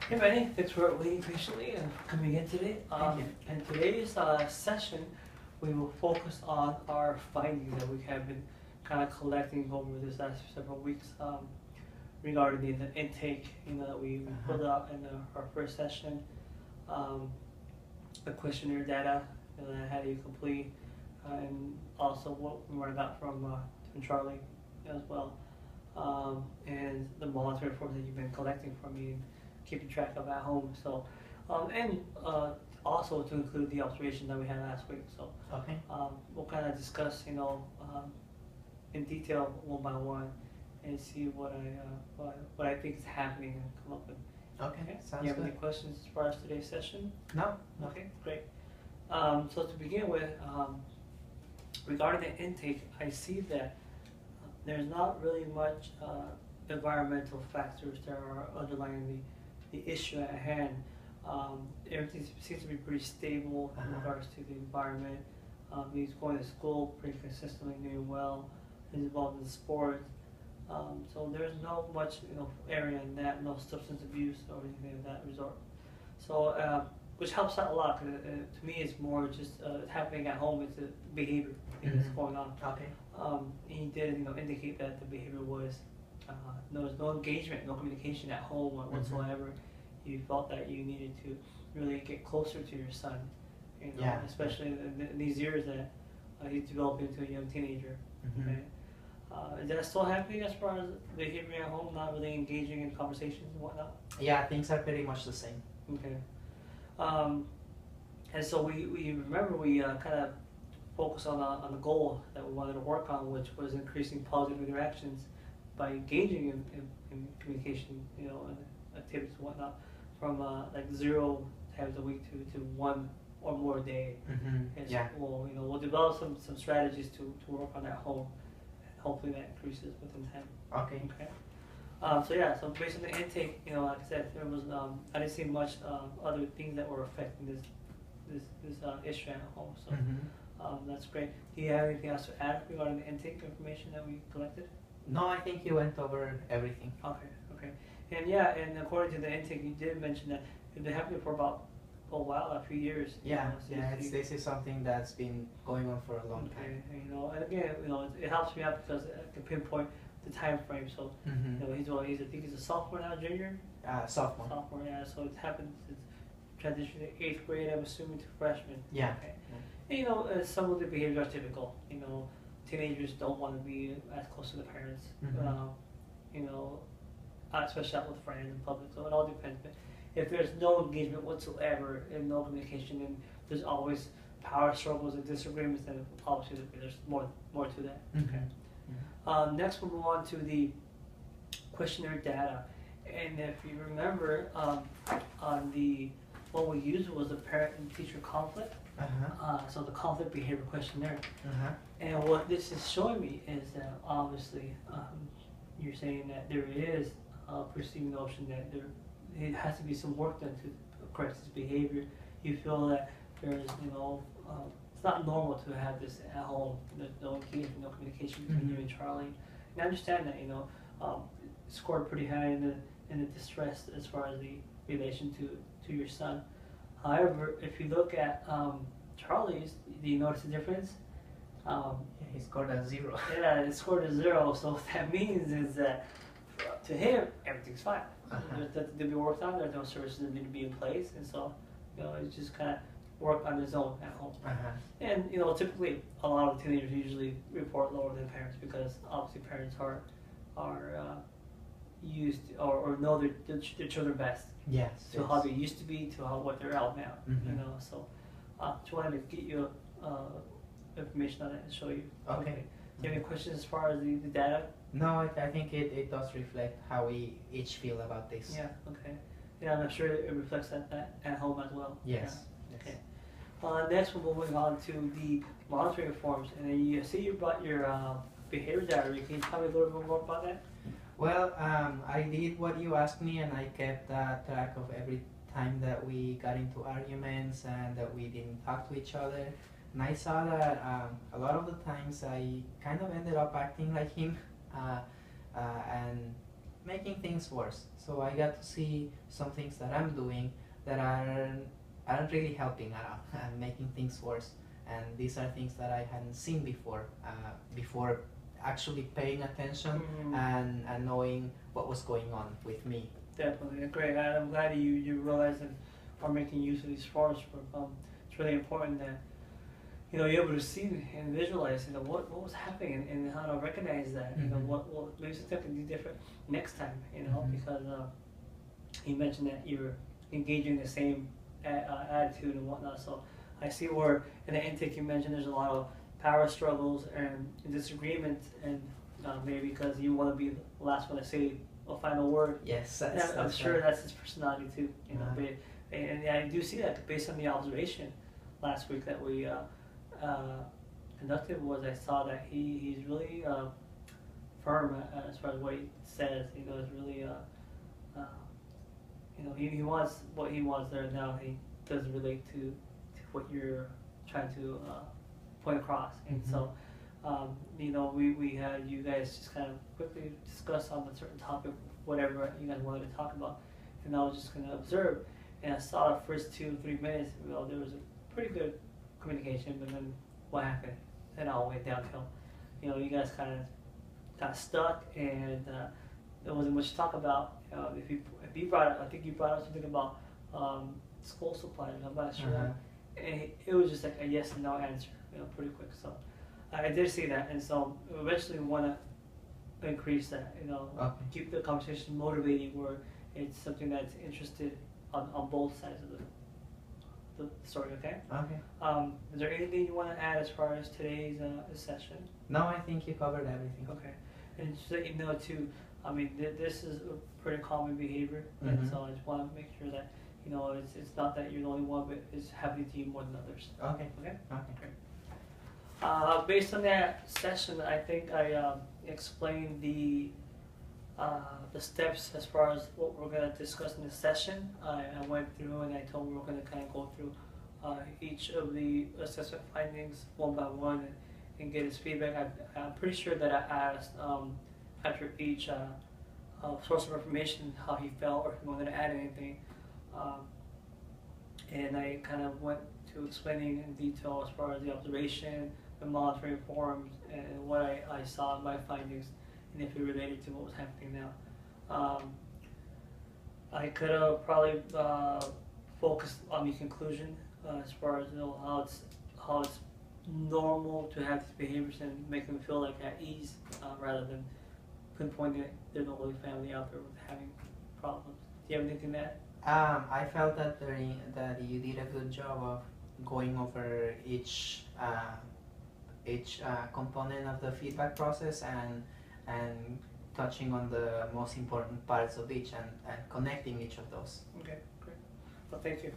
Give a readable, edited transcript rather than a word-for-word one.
Hey Benny, thanks for waiting patiently and coming in today. Thank you. In today's session, we will focus on our findings that we have been kind of collecting over this last several weeks regarding the intake, that we Uh-huh. pulled out in our first session, um, the questionnaire data that I had you complete, and also what we got from Charlie as well, and the monitoring forms that you've been collecting from me and keeping track of at home. So, and also to include the observation that we had last week. So, Okay. we'll kind of discuss, in detail one by one, and see what I think is happening and come up with. Okay. Okay. Sounds You have any good. questions as far as today's session? No. No. Okay, great. So to begin with, regarding the intake, I see that there's not really much environmental factors that are underlying the issue at hand. Everything seems to be pretty stable in Uh-huh. regards to the environment. He's going to school pretty consistently, doing well. He's involved in sports. So there's no much area in that, no substance abuse or anything of that resort. So which helps out a lot because to me it's more just happening at home. It's a behavior thing that's Mhm. going on. Okay. He did indicate that the behavior was there was no engagement, no communication at home or whatsoever. You felt that you needed to really get closer to your son, Yeah. especially in these years that he's developing into a young teenager. Mhm. Okay. Is that still happening as far as behavior at home, not really engaging in conversations and whatnot? Yeah, things are pretty much the same. Okay. Um, and so we remember we kind of focused on the goal that we wanted to work on, which was increasing positive interactions by engaging in communication, and activities and whatnot, from like 0 times a week to one or more a day. Mhm. And so Yeah. we'll develop some strategies to work on at home, and hopefully that increases within time. Okay. Okay. So based on the intake, like I said, there was I didn't see much other things that were affecting this issue at home. So Mhm. that's great. Do you have anything else to add regarding the intake information that we collected? No, I think you went over everything. Okay, okay. And yeah, and according to the intake, you did mention that you've been happening for about a while, a few years. Yeah. So Yeah. you- This is something that's been going on for a long okay, time. and again, it helps me out because I can pinpoint the time frame. So Mhm. he's I think he's a sophomore now, junior. Sophomore. Sophomore, yeah. So it happened since transition to 8th grade. I'm assuming to freshman. Yeah. Okay. And, some of the behaviors are typical. Teenagers don't want to be as close to the parents. Mhm. You know, especially out with friends in public. So it all depends. But if there's no engagement whatsoever and no communication, and there's always power struggles and disagreements, then obviously there's more to that. Okay. Mhm. Next, we'll move on to the questionnaire data. And if you remember, on the what we used was the parent and teacher conflict. Uh-huh. So the conflict behavior questionnaire. Uh-huh. And what this is showing me is that obviously you're saying that there is a perceived notion that it has to be some work done to correct this behavior. You feel that there's it's not normal to have this at home. There's no engagement, no communication between you and Charlie. And I understand that scored pretty high in the distress as far as the relation to your son. However, if you look at Charlie's, do you notice the difference? Yeah, he scored a 0. Yeah, it scored a 0. So what that means is that to him, everything's fine. Uh-huh. There's nothing to be worked on. There's no services that need to be in place, and so it's just kind of work on his own at home. Uh-huh. And typically a lot of teenagers usually report lower than parents because obviously parents are used or know their children best. Yes. To how they used to be to what they're out now. Mhm. So just wanted to get you information on it and show you. Okay. Do you have any questions as far as the data? No, I think it does reflect how we each feel about this. Yeah. Okay. Yeah, I'm sure it reflects that at home as well. Yes. Yeah. Yes. Okay. Next, we're moving on to the monitoring forms, and then you see you brought your behavior diary. Can you tell me a little bit more about that? Well, I did what you asked me, and I kept track of every time that we got into arguments and that we didn't talk to each other. And I saw that a lot of the times I kind of ended up acting like him and making making things worse. So I got to see some things that I'm doing that aren't really helping at all and making things worse. And these are things that I hadn't seen before actually paying attention and knowing what was going on with me. Definitely, great. I'm glad you realize and are making use of these forms. It's really important that you're able to see and visualize what was happening and how to recognize that. What maybe something can be different next time. Because you mentioned that you're engaging the same attitude and whatnot. So I see where in the intake you mentioned there's a lot of power struggles and disagreements, and maybe because you want to be the last one to say a final word. Yes, I'm sure that's his personality too. And I do see that based on the observation last week that we conducted. I saw that he's really firm as far as what he says. Is really he wants what he wants there now. He doesn't relate to what you're trying to point across. And so we had you guys just kind of quickly discuss on a certain topic, whatever you guys wanted to talk about, and I was just going to observe. And I saw the first 2 or 3 minutes, there was a pretty good communication, but then what happened? It all went downhill. You guys kind of got stuck, and there wasn't much to talk about. If you brought up, I think you brought up something about school supplies. I'm not sure. And it was just like a yes and no answer, pretty quick. So I did see that, and so eventually we want to increase that. Keep the conversation motivating, where it's something that's interested on both sides of the story. Okay. Okay. Is there anything you want to add as far as today's session? No, I think you covered everything. Okay. And just so you know too, this is a pretty common behavior, and so I just want to make sure that it's not that you're the only one, but it's happening to you more than others. Okay. Okay. Okay. Great. Based on that session, I think I explained the steps as far as what we're going to discuss in this session. I went through and I told them we're going to kind of go through each of the assessment findings one by one and get his feedback. I'm pretty sure that I asked after each source of information how he felt or if he wanted to add anything. And I kind of went to explaining in detail as far as the observation, the monitoring forms, and what I saw in my findings, and if it related to what was happening now. I could have probably focused on the conclusion as far as how it's normal to have these behaviors and make them feel like at ease, rather than pinpointing that there's no really family out there with having problems. Do you have anything to add? I felt that you did a good job of going over each component of the feedback process and touching on the most important parts of each and connecting each of those. Okay, great. Well, thank you.